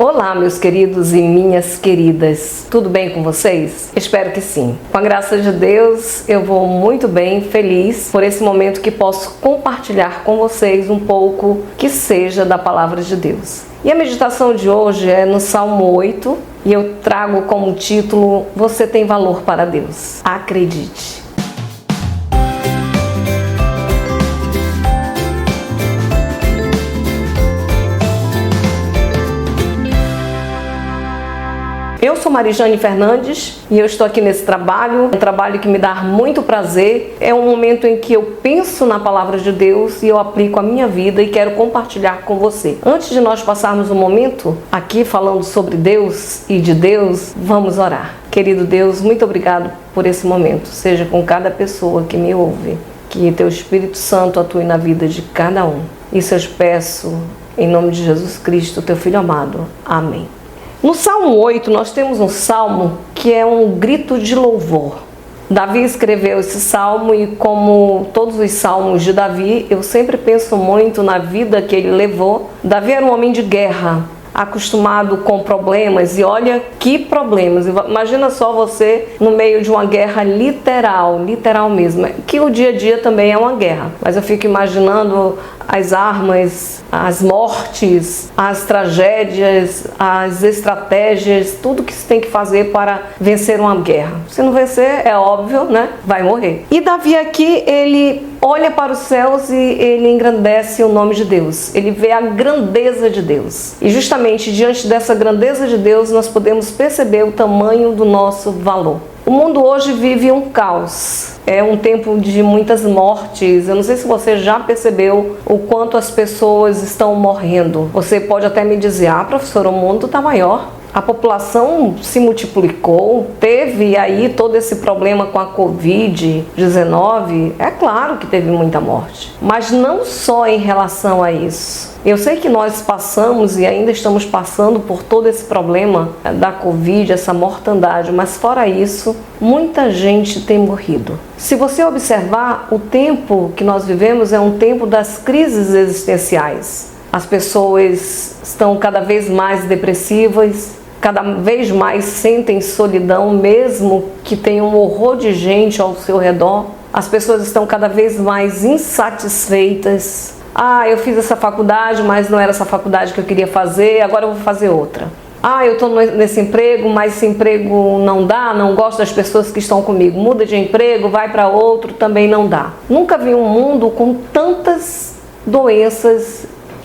Olá, meus queridos e minhas queridas, tudo bem com vocês? Espero que sim. Com a graça de Deus, eu vou muito bem, feliz por esse momento que posso compartilhar com vocês um pouco que seja da palavra de Deus. E a meditação de hoje é no Salmo 8 e eu trago como título: Você tem valor para Deus. Acredite. Eu sou Marijane Fernandes e eu estou aqui nesse trabalho, um trabalho que me dá muito prazer. É um momento em que eu penso na palavra de Deus e eu aplico a minha vida e quero compartilhar com você. Antes de nós passarmos um momento aqui falando sobre Deus e de Deus, vamos orar. Querido Deus, muito obrigado por esse momento. Seja com cada pessoa que me ouve, que Teu Espírito Santo atue na vida de cada um. Isso eu peço em nome de Jesus Cristo, Teu Filho amado. Amém. No Salmo 8, nós temos um salmo que é um grito de louvor. Davi escreveu esse salmo e, como todos os salmos de Davi, eu sempre penso muito na vida que ele levou. Davi era um homem de guerra, acostumado com problemas, e olha que problemas. Imagina só você no meio de uma guerra literal mesmo, que o dia a dia também é uma guerra, mas eu fico imaginando as armas, as mortes, as tragédias, as estratégias, tudo que se tem que fazer para vencer uma guerra. Se não vencer, é óbvio, né? Vai morrer. E Davi aqui, ele olha para os céus e ele engrandece o nome de Deus. Ele vê a grandeza de Deus. E justamente diante dessa grandeza de Deus, nós podemos perceber o tamanho do nosso valor. O mundo hoje vive um caos. É um tempo de muitas mortes. Eu não sei se você já percebeu o quanto as pessoas estão morrendo. Você pode até me dizer: professora, o mundo está maior. A população se multiplicou, teve aí todo esse problema com a Covid-19. É claro que teve muita morte, mas não só em relação a isso. Eu sei que nós passamos e ainda estamos passando por todo esse problema da Covid, essa mortandade, mas fora isso, muita gente tem morrido. Se você observar, o tempo que nós vivemos é um tempo das crises existenciais. As pessoas estão cada vez mais depressivas, cada vez mais sentem solidão, mesmo que tenha um horror de gente ao seu redor. As pessoas estão cada vez mais insatisfeitas. Eu fiz essa faculdade, mas não era essa faculdade que eu queria fazer, agora eu vou fazer outra. Eu estou nesse emprego, mas esse emprego não dá, não gosto das pessoas que estão comigo. Muda de emprego, vai para outro, também não dá. Nunca vi um mundo com tantas doenças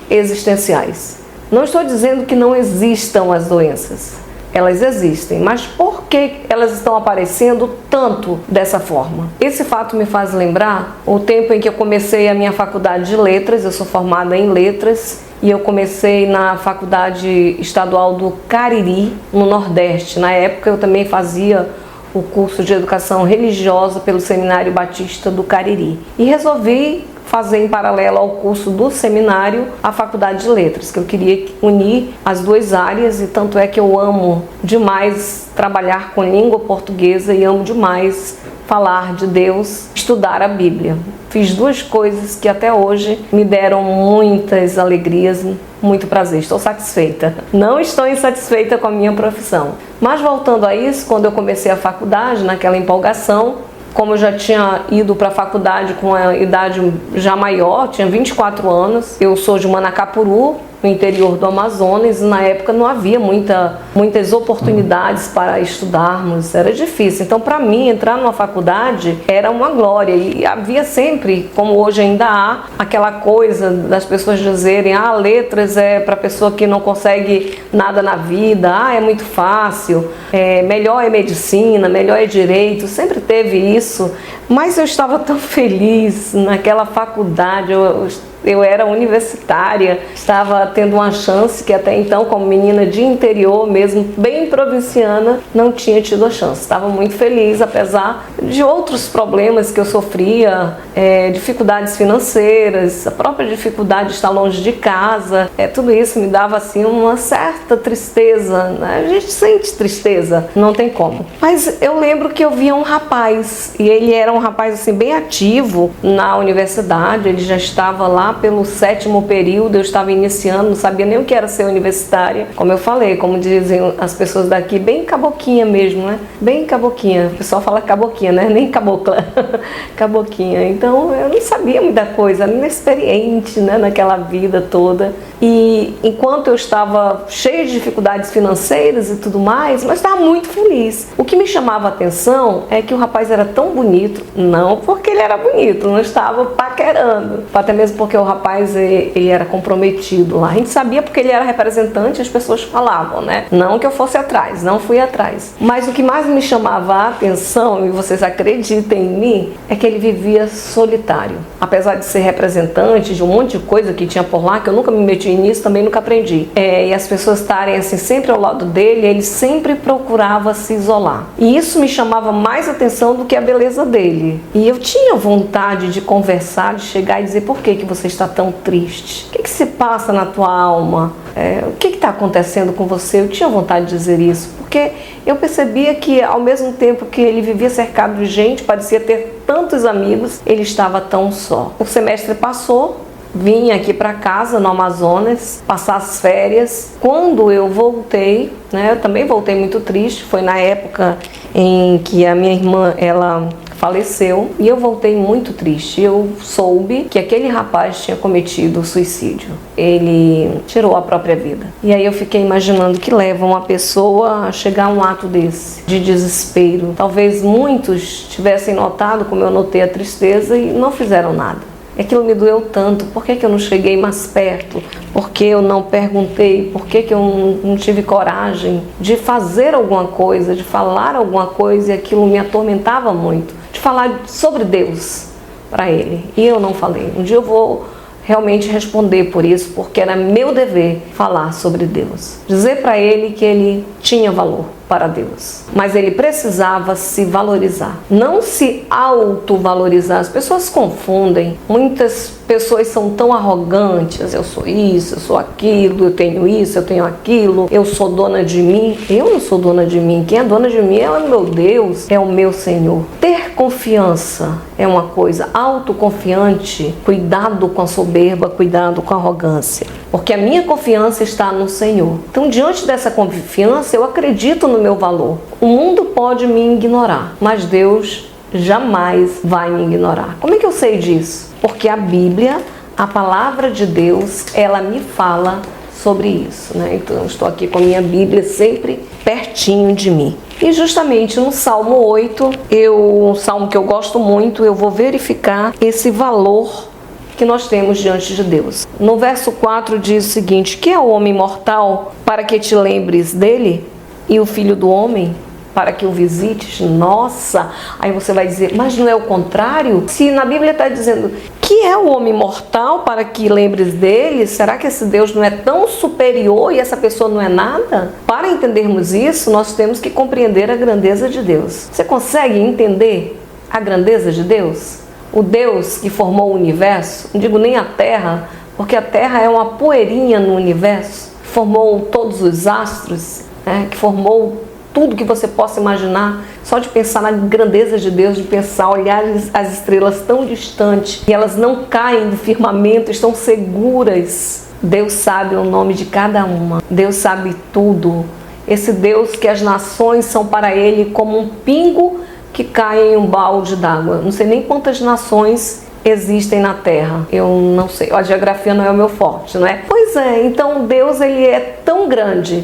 existenciais. Não estou dizendo que não existam as doenças, elas existem, mas por que elas estão aparecendo tanto dessa forma? Esse fato me faz lembrar o tempo em que eu comecei a minha faculdade de letras. Eu sou formada em letras e eu comecei na faculdade estadual do Cariri, no Nordeste. Na época eu também fazia o curso de educação religiosa pelo Seminário Batista do Cariri e resolvi fazer em paralelo ao curso do seminário a faculdade de letras, que eu queria unir as duas áreas, e tanto é que eu amo demais trabalhar com língua portuguesa e amo demais falar de Deus, estudar a Bíblia. Fiz duas coisas que até hoje me deram muitas alegrias, muito prazer. Estou satisfeita. Não estou insatisfeita com a minha profissão. Mas voltando a isso, quando eu comecei a faculdade, naquela empolgação, como eu já tinha ido para a faculdade com a idade já maior, tinha 24 anos, eu sou de Manacapuru, no interior do Amazonas, e na época não havia muitas oportunidades para estudarmos, era difícil. Então, para mim, entrar numa faculdade era uma glória, e havia sempre, como hoje ainda há, aquela coisa das pessoas dizerem: letras é para pessoa que não consegue nada na vida, é muito fácil, melhor é medicina, melhor é direito, sempre teve isso. Mas eu estava tão feliz naquela faculdade, eu era universitária, estava tendo uma chance que até então, como menina de interior mesmo, bem provinciana, não tinha tido a chance. Estava muito feliz, apesar de outros problemas que eu sofria, dificuldades financeiras, a própria dificuldade de estar longe de casa, tudo isso me dava assim uma certa tristeza, né? A gente sente tristeza, não tem como. Mas eu lembro que eu via um rapaz, e ele era um rapaz assim bem ativo na universidade, ele já estava lá lá pelo 7º período, eu estava iniciando, não sabia nem o que era ser universitária. Como eu falei, como dizem as pessoas daqui, bem caboquinha mesmo, né? Bem caboquinha. O pessoal fala caboquinha, né? Nem cabocla. Caboquinha. Então, eu não sabia muita coisa, era inexperiente, né? Naquela vida toda. E enquanto eu estava cheia de dificuldades financeiras e tudo mais, mas estava muito feliz. O que me chamava a atenção é que o rapaz era tão bonito, não porque ele era bonito, não estava paquerando, até mesmo porque o rapaz ele era comprometido lá. A gente sabia porque ele era representante, as pessoas falavam, né? Não que eu fosse atrás, não fui atrás. Mas o que mais me chamava a atenção, e vocês acreditem em mim, é que ele vivia solitário. Apesar de ser representante de um monte de coisa que tinha por lá, que eu nunca me meti nisso, também nunca aprendi. E as pessoas estarem assim sempre ao lado dele, ele sempre procurava se isolar. E isso me chamava mais atenção do que a beleza dele. E eu tinha vontade de conversar, de chegar e dizer: por que você está tão triste? O que se passa na tua alma? O que está acontecendo com você? Eu tinha vontade de dizer isso, porque eu percebia que ao mesmo tempo que ele vivia cercado de gente, parecia ter tantos amigos, ele estava tão só. O semestre passou, vim aqui para casa no Amazonas, passar as férias. Quando eu voltei, né, eu também voltei muito triste, foi na época em que a minha irmã, ela faleceu, e eu voltei muito triste. Eu soube que aquele rapaz tinha cometido suicídio. Ele tirou a própria vida. E aí eu fiquei imaginando que leva uma pessoa a chegar a um ato desse, de desespero. Talvez muitos tivessem notado como eu notei a tristeza e não fizeram nada. Aquilo me doeu tanto. Por que eu não cheguei mais perto? Por que eu não perguntei? Por que eu não tive coragem de fazer alguma coisa, de falar alguma coisa? E aquilo me atormentava muito. De falar sobre Deus para ele. E eu não falei. Um dia eu vou realmente responder por isso, porque era meu dever falar sobre Deus. Dizer para ele que ele tinha valor para Deus, mas ele precisava se valorizar, não se autovalorizar. As pessoas confundem. Muitas pessoas são tão arrogantes: eu sou isso, eu sou aquilo, eu tenho isso, eu tenho aquilo, eu sou dona de mim. Eu não sou dona de mim. Quem é dona de mim é o meu Deus, é o meu Senhor. Ter confiança é uma coisa, autoconfiante, cuidado com a soberba, cuidado com a arrogância, porque a minha confiança está no Senhor. Então, diante dessa confiança, eu acredito no meu valor. O mundo pode me ignorar, mas Deus jamais vai me ignorar. Como é que eu sei disso? Porque a Bíblia, a palavra de Deus, ela me fala sobre isso, né? Então eu estou aqui com a minha Bíblia sempre pertinho de mim. E justamente no Salmo 8, um salmo que eu gosto muito, eu vou verificar esse valor que nós temos diante de Deus. No verso 4 diz o seguinte: que é o homem mortal para que te lembres dele, e o filho do homem para que o visites? Nossa! Aí você vai dizer: mas não é o contrário? Se na Bíblia está dizendo que é o homem mortal para que lembres dele, será que esse Deus não é tão superior e essa pessoa não é nada? Para entendermos isso, nós temos que compreender a grandeza de Deus. Você consegue entender a grandeza de Deus? O Deus que formou o universo, não digo nem a Terra, porque a Terra é uma poeirinha no universo, formou todos os astros, que formou tudo que você possa imaginar. Só de pensar na grandeza de Deus, de pensar, olhar as estrelas tão distantes, e elas não caem do firmamento, estão seguras. Deus sabe o nome de cada uma, Deus sabe tudo. Esse Deus que as nações são para ele como um pingo que cai em um balde d'água. Não sei nem quantas nações existem na Terra. Eu não sei, a geografia não é o meu forte, não é? Pois é, então Deus, ele é tão grande.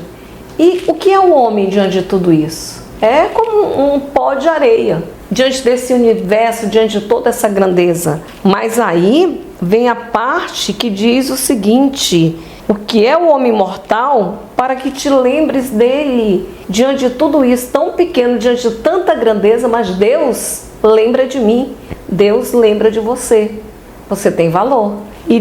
E o que é o homem diante de tudo isso? É como um pó de areia diante desse universo, diante de toda essa grandeza. Mas aí vem a parte que diz o seguinte: o que é o homem mortal para que te lembres dele diante de tudo isso, tão pequeno, diante de tanta grandeza, mas Deus lembra de mim, Deus lembra de você. Você tem valor. E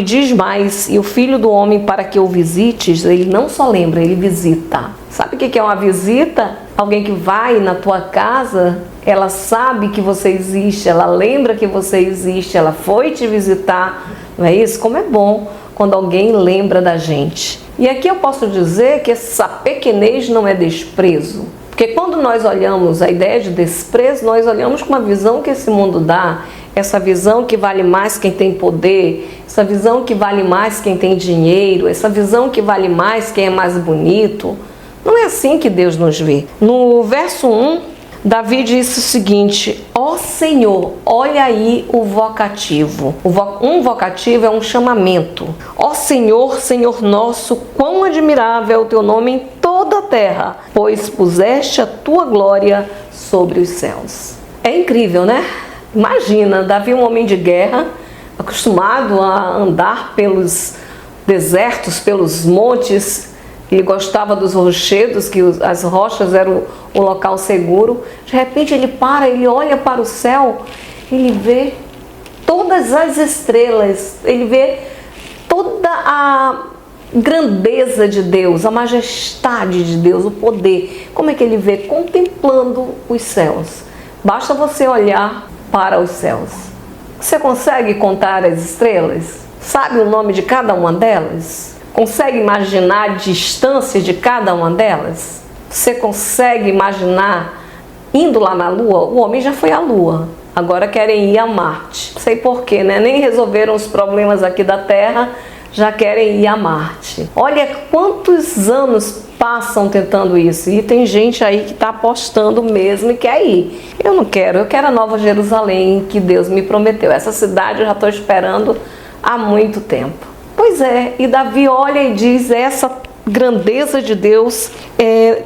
diz mais: e o filho do homem para que o visites, ele não só lembra, ele visita. Sabe o que é uma visita? Alguém que vai na tua casa, ela sabe que você existe, ela lembra que você existe, ela foi te visitar. Não é isso? Como é bom quando alguém lembra da gente. E aqui eu posso dizer que essa pequenez não é desprezo. Porque quando nós olhamos a ideia de desprezo, nós olhamos com uma visão que esse mundo dá. essa visão que vale mais quem tem poder, essa visão que vale mais quem tem dinheiro, essa visão que vale mais quem é mais bonito. Não é assim que Deus nos vê. No verso 1, Davi disse o seguinte: ó Senhor, olha aí o vocativo. Um vocativo é um chamamento. Ó Senhor, Senhor nosso, quão admirável é o teu nome em toda a terra, pois puseste a tua glória sobre os céus. É incrível, né? Imagina, Davi, um homem de guerra, acostumado a andar pelos desertos, pelos montes. Ele gostava dos rochedos, que as rochas eram o local seguro. De repente ele para, ele olha para o céu, ele vê todas as estrelas, ele vê toda a grandeza de Deus, a majestade de Deus, o poder. Como é que ele vê? Contemplando os céus. Basta você olhar para os céus. Você consegue contar as estrelas? Sabe o nome de cada uma delas? Consegue imaginar a distância de cada uma delas? Você consegue imaginar indo lá na Lua? O homem já foi à Lua, agora querem ir a Marte. Não sei porquê, né? Nem resolveram os problemas aqui da Terra, já querem ir a Marte. Olha quantos anos passam tentando isso. E tem gente aí que está apostando mesmo e quer ir. Eu não quero, eu quero a Nova Jerusalém que Deus me prometeu. Essa cidade eu já estou esperando há muito tempo. Pois é, e Davi olha e diz: essa grandeza de Deus,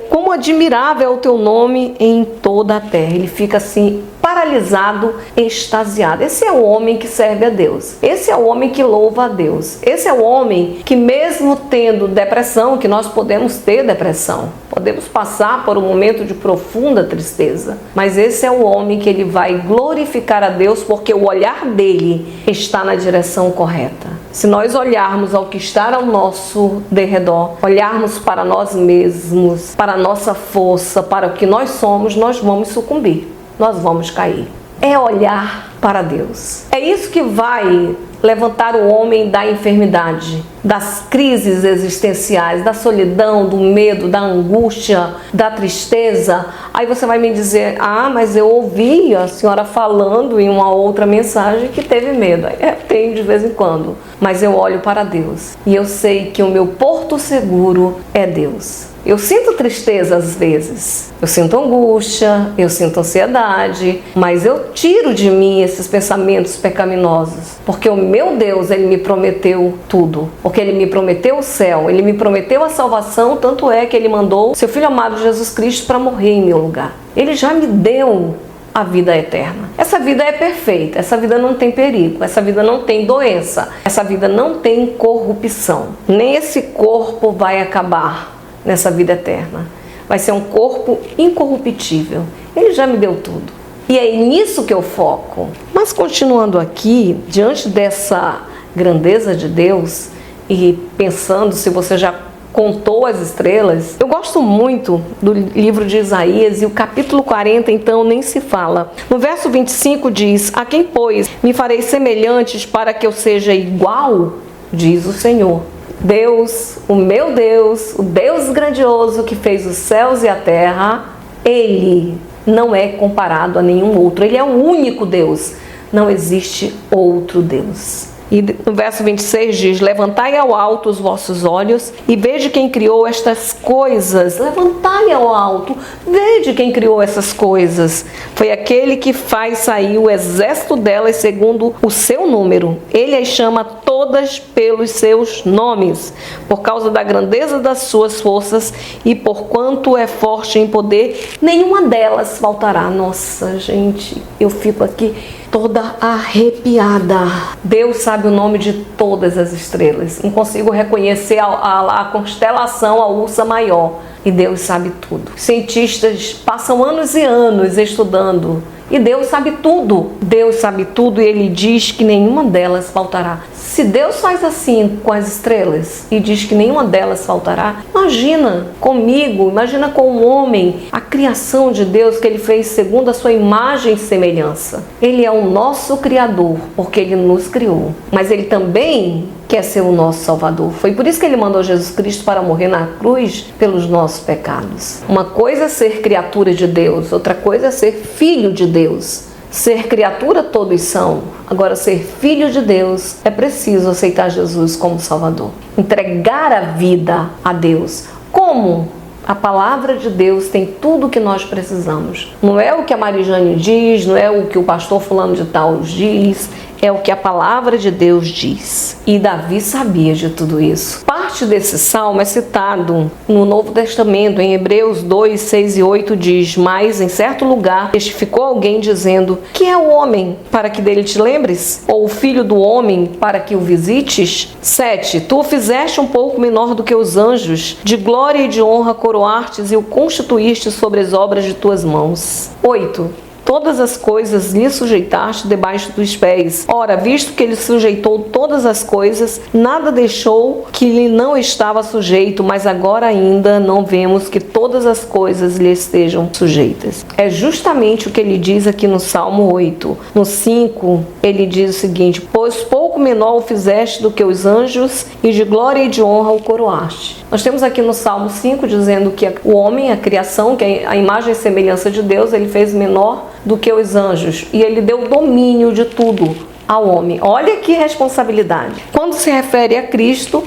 como admirável é o teu nome em toda a terra. Ele fica assim, paralisado, extasiado. Esse é o homem que serve a Deus. Esse é o homem que louva a Deus. Esse é o homem que, mesmo tendo depressão, que nós podemos ter depressão, podemos passar por um momento de profunda tristeza, mas esse é o homem que ele vai glorificar a Deus, porque o olhar dele está na direção correta. Se nós olharmos ao que está ao nosso derredor, olharmos para nós mesmos, para a nossa força, para o que nós somos, nós vamos sucumbir, nós vamos cair. É olhar para Deus. É isso que vai levantar o homem da enfermidade, das crises existenciais, da solidão, do medo, da angústia, da tristeza. Aí você vai me dizer: ah, mas eu ouvi a senhora falando em uma outra mensagem que teve medo. Tenho de vez em quando, mas eu olho para Deus e eu sei que o meu porto seguro é Deus. Eu sinto tristeza às vezes, eu sinto angústia, eu sinto ansiedade, mas eu tiro de mim esses pensamentos pecaminosos, porque o meu Deus, Ele me prometeu tudo, porque Ele me prometeu o céu, Ele me prometeu a salvação, tanto é que Ele mandou seu Filho amado Jesus Cristo para morrer em meu lugar. Ele já me deu a vida eterna. Essa vida é perfeita, essa vida não tem perigo, essa vida não tem doença, essa vida não tem corrupção, nem esse corpo vai acabar nessa vida eterna. Vai ser um corpo incorruptível. Ele já me deu tudo. E é nisso que eu foco. Mas continuando aqui, diante dessa grandeza de Deus e pensando se você já contou as estrelas, eu gosto muito do livro de Isaías e o capítulo 40, então, nem se fala. No verso 25 diz: a quem, pois, me farei semelhantes para que eu seja igual, diz o Senhor. Deus, o meu Deus, o Deus grandioso que fez os céus e a terra, Ele não é comparado a nenhum outro. Ele é o único Deus. Não existe outro Deus. E no verso 26 diz: levantai ao alto os vossos olhos e vede quem criou estas coisas. Levantai ao alto, vede quem criou essas coisas. Foi aquele que faz sair o exército delas segundo o seu número. Ele as chama todas pelos seus nomes, por causa da grandeza das suas forças e porquanto é forte em poder, nenhuma delas faltará. Nossa, gente, eu fico aqui toda arrepiada. Deus sabe o nome de todas as estrelas. Não consigo reconhecer a constelação, a Ursa Maior. E Deus sabe tudo. Cientistas passam anos e anos estudando. E Deus sabe tudo. Deus sabe tudo e Ele diz que nenhuma delas faltará. Se Deus faz assim com as estrelas e diz que nenhuma delas faltará, imagina comigo, imagina com o homem, a criação de Deus que Ele fez segundo a sua imagem e semelhança. Ele é o nosso Criador, porque Ele nos criou. Mas Ele também quer ser o nosso Salvador. Foi por isso que Ele mandou Jesus Cristo para morrer na cruz pelos nossos pecados. Uma coisa é ser criatura de Deus, outra coisa é ser filho de Deus. Ser criatura todos são. Agora, ser filho de Deus, é preciso aceitar Jesus como Salvador. Entregar a vida a Deus. Como? A palavra de Deus tem tudo o que nós precisamos. Não é o que a Marijane diz, não é o que o pastor fulano de tal diz, é o que a palavra de Deus diz. E Davi sabia de tudo isso. Parte desse salmo é citado no Novo Testamento, em Hebreus 2, 6 e 8 diz: mas em certo lugar testificou alguém dizendo: que é o homem para que dele te lembres? Ou o filho do homem para que o visites? 7. Tu o fizeste um pouco menor do que os anjos, de glória e de honra coroastes e o constituíste sobre as obras de tuas mãos. 8. Todas as coisas lhe sujeitaste debaixo dos pés. Ora, visto que ele sujeitou todas as coisas, nada deixou que lhe não estava sujeito, mas agora ainda não vemos que todas as coisas lhe estejam sujeitas. É justamente o que ele diz aqui no Salmo 8. No 5, ele diz o seguinte: pois pouco menor o fizeste do que os anjos, e de glória e de honra o coroaste. Nós temos aqui no Salmo 5 dizendo que o homem, a criação, que é a imagem e semelhança de Deus, ele fez menor do que os anjos, e ele deu domínio de tudo ao homem. Olha que responsabilidade. Quando se refere a Cristo,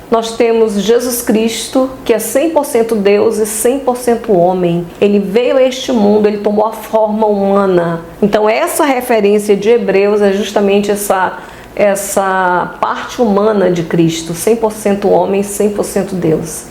nós temos Jesus Cristo, que é 100% Deus e 100% homem. Ele veio a este mundo, ele tomou a forma humana. Então essa referência de Hebreus é justamente essa parte humana de Cristo, 100% homem, 100% Deus.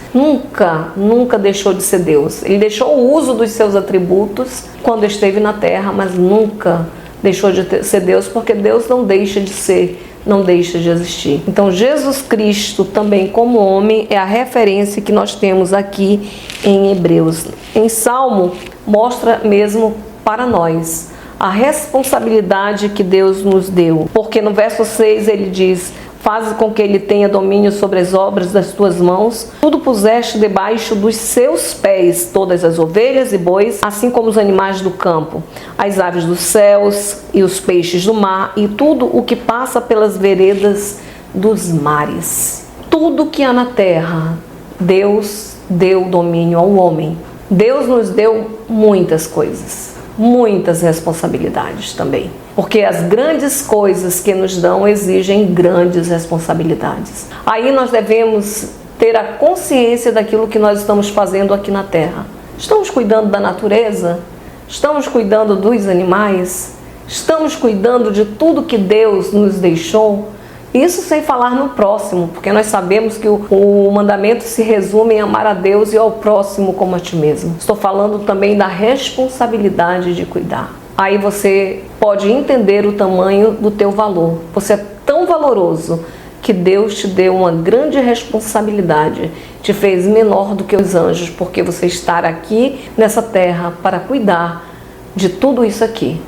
Nunca deixou de ser Deus. Ele deixou o uso dos seus atributos quando esteve na terra, mas nunca deixou de ser Deus, porque Deus não deixa de ser, não deixa de existir. Então Jesus Cristo também como homem é a referência que nós temos aqui em Hebreus. Em Salmo mostra mesmo para nós a responsabilidade que Deus nos deu. Porque no verso 6 ele diz: faz com que ele tenha domínio sobre as obras das tuas mãos. Tudo puseste debaixo dos seus pés, todas as ovelhas e bois, assim como os animais do campo, as aves dos céus e os peixes do mar, e tudo o que passa pelas veredas dos mares. Tudo que há na terra, Deus deu domínio ao homem. Deus nos deu muitas coisas, muitas responsabilidades também, porque as grandes coisas que nos dão exigem grandes responsabilidades. Aí nós devemos ter a consciência daquilo que nós estamos fazendo aqui na terra. Estamos cuidando da natureza? Estamos cuidando dos animais? Estamos cuidando de tudo que Deus nos deixou? Isso sem falar no próximo, porque nós sabemos que o mandamento se resume em amar a Deus e ao próximo como a ti mesmo. Estou falando também da responsabilidade de cuidar. Aí você pode entender o tamanho do teu valor. Você é tão valoroso que Deus te deu uma grande responsabilidade, te fez menor do que os anjos, porque você está aqui nessa terra para cuidar de tudo isso aqui,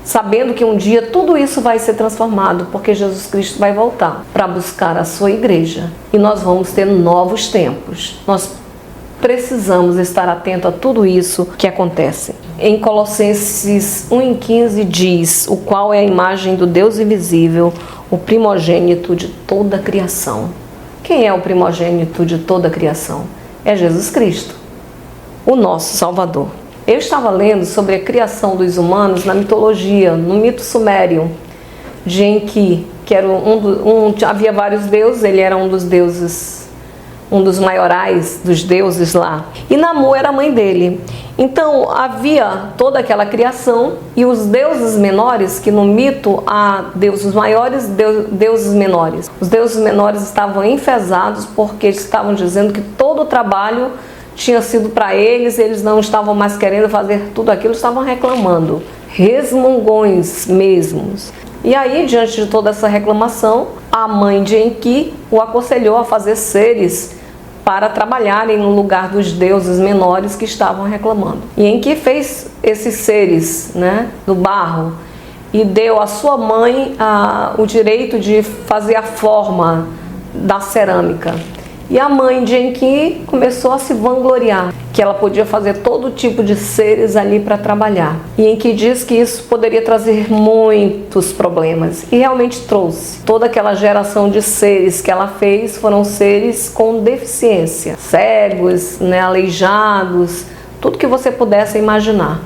sabendo que um dia tudo isso vai ser transformado, porque Jesus Cristo vai voltar para buscar a sua igreja e nós vamos ter novos tempos. Nós precisamos estar atentos a tudo isso que acontece. Em Colossenses 1:15 diz: o qual é a imagem do Deus invisível, o primogênito de toda a criação. Quem é o primogênito de toda a criação? É Jesus Cristo, o nosso Salvador. Eu estava lendo sobre a criação dos humanos na mitologia, no mito sumério, de Enki, que era havia vários deuses, ele era um dos deuses, um dos maiorais dos deuses lá. E Namu era a mãe dele. Então havia toda aquela criação e os deuses menores, que no mito há deuses maiores, deuses menores. Os deuses menores estavam enfesados porque eles estavam dizendo que todo o trabalho tinha sido para eles, eles não estavam mais querendo fazer tudo aquilo, estavam reclamando, resmungões mesmos. E aí, diante de toda essa reclamação, a mãe de Enki o aconselhou a fazer seres para trabalharem no lugar dos deuses menores que estavam reclamando. E Enki fez esses seres, do barro, e deu à sua mãe o direito de fazer a forma da cerâmica. E a mãe de Enki começou a se vangloriar, que ela podia fazer todo tipo de seres ali para trabalhar. E Enki diz que isso poderia trazer muitos problemas. E realmente trouxe. Toda aquela geração de seres que ela fez foram seres com deficiência. Cegos, aleijados, tudo que você pudesse imaginar.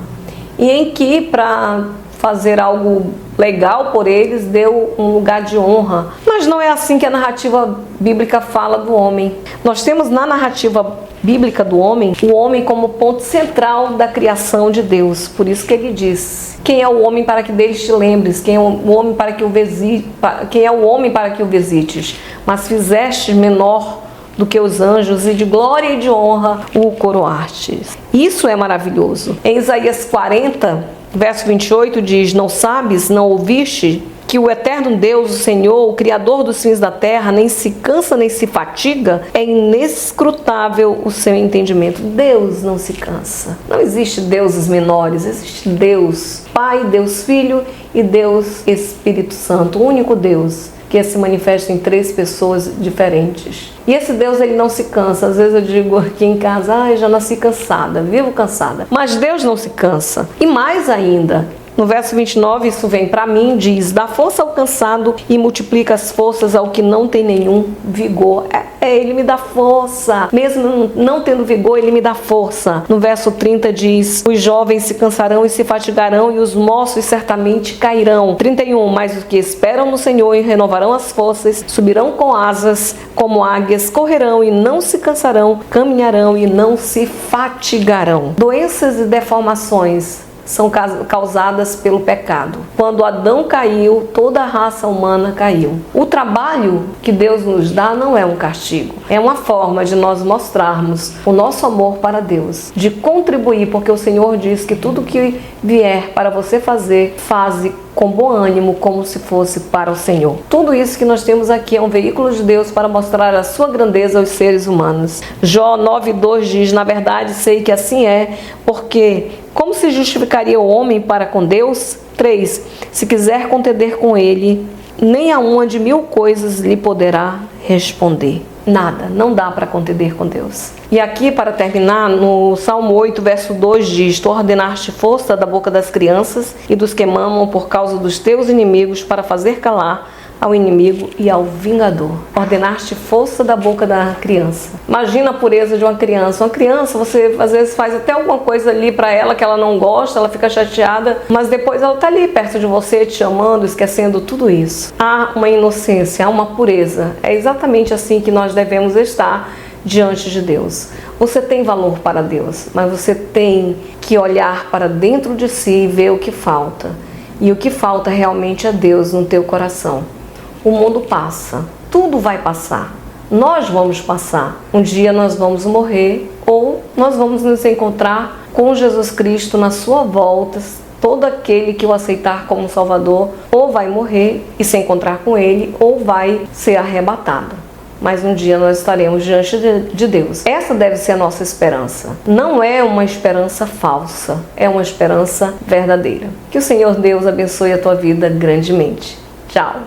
E Enki, para fazer algo legal por eles, deu um lugar de honra. Mas não é assim que a narrativa bíblica fala do homem. Nós temos na narrativa bíblica do homem, o homem como ponto central da criação de Deus. Por isso que ele diz: quem é o homem para que deles te lembres? Quem é o homem para que o visites? Mas fizeste menor do que os anjos, e de glória e de honra o coroastes. Isso é maravilhoso. Em Isaías 40, verso 28 diz: não sabes, não ouviste, que o eterno Deus, o Senhor, o Criador dos fins da terra, nem se cansa nem se fatiga? É inescrutável o seu entendimento. Deus não se cansa. Não existe deuses menores, existe Deus Pai, Deus Filho e Deus Espírito Santo, o único Deus que se manifesta em 3 pessoas diferentes. E esse Deus, ele não se cansa. Às vezes eu digo aqui em casa: já nasci cansada, vivo cansada. Mas Deus não se cansa. E mais ainda, no verso 29, isso vem para mim, diz: dá força ao cansado e multiplica as forças ao que não tem nenhum vigor. Ele me dá força. Mesmo não tendo vigor, ele me dá força. No verso 30 diz: os jovens se cansarão e se fatigarão, e os moços certamente cairão. 31, mas os que esperam no Senhor renovarão as forças, subirão com asas como águias, correrão e não se cansarão, caminharão e não se fatigarão. Doenças e deformações são causadas pelo pecado. Quando Adão caiu, toda a raça humana caiu. O trabalho que Deus nos dá não é um castigo, é uma forma de nós mostrarmos o nosso amor para Deus, de contribuir, porque o Senhor diz que tudo que vier para você fazer, faze com bom ânimo, como se fosse para o Senhor. Tudo isso que nós temos aqui é um veículo de Deus para mostrar a sua grandeza aos seres humanos. Jó 9:2 diz: na verdade sei que assim é, porque como se justificaria o homem para com Deus? 3. Se quiser contender com ele, nem a uma de 1000 coisas lhe poderá responder. Nada, não dá para contender com Deus. E aqui, para terminar, no Salmo 8, verso 2 diz: tu ordenaste força da boca das crianças e dos que mamam por causa dos teus inimigos, para fazer calar ao inimigo e ao vingador. Ordenaste força da boca da criança. Imagina a pureza de uma criança. Uma criança, você às vezes faz até alguma coisa ali para ela que ela não gosta, ela fica chateada, mas depois ela está ali perto de você, te chamando, esquecendo tudo isso. Há uma inocência, há uma pureza. É exatamente assim que nós devemos estar diante de Deus. Você tem valor para Deus, mas você tem que olhar para dentro de si e ver o que falta. E o que falta realmente é Deus no teu coração. O mundo passa, tudo vai passar, nós vamos passar. Um dia nós vamos morrer, ou nós vamos nos encontrar com Jesus Cristo na sua volta. Todo aquele que o aceitar como Salvador ou vai morrer e se encontrar com Ele, ou vai ser arrebatado. Mas um dia nós estaremos diante de Deus. Essa deve ser a nossa esperança. Não é uma esperança falsa, é uma esperança verdadeira. Que o Senhor Deus abençoe a tua vida grandemente. Tchau!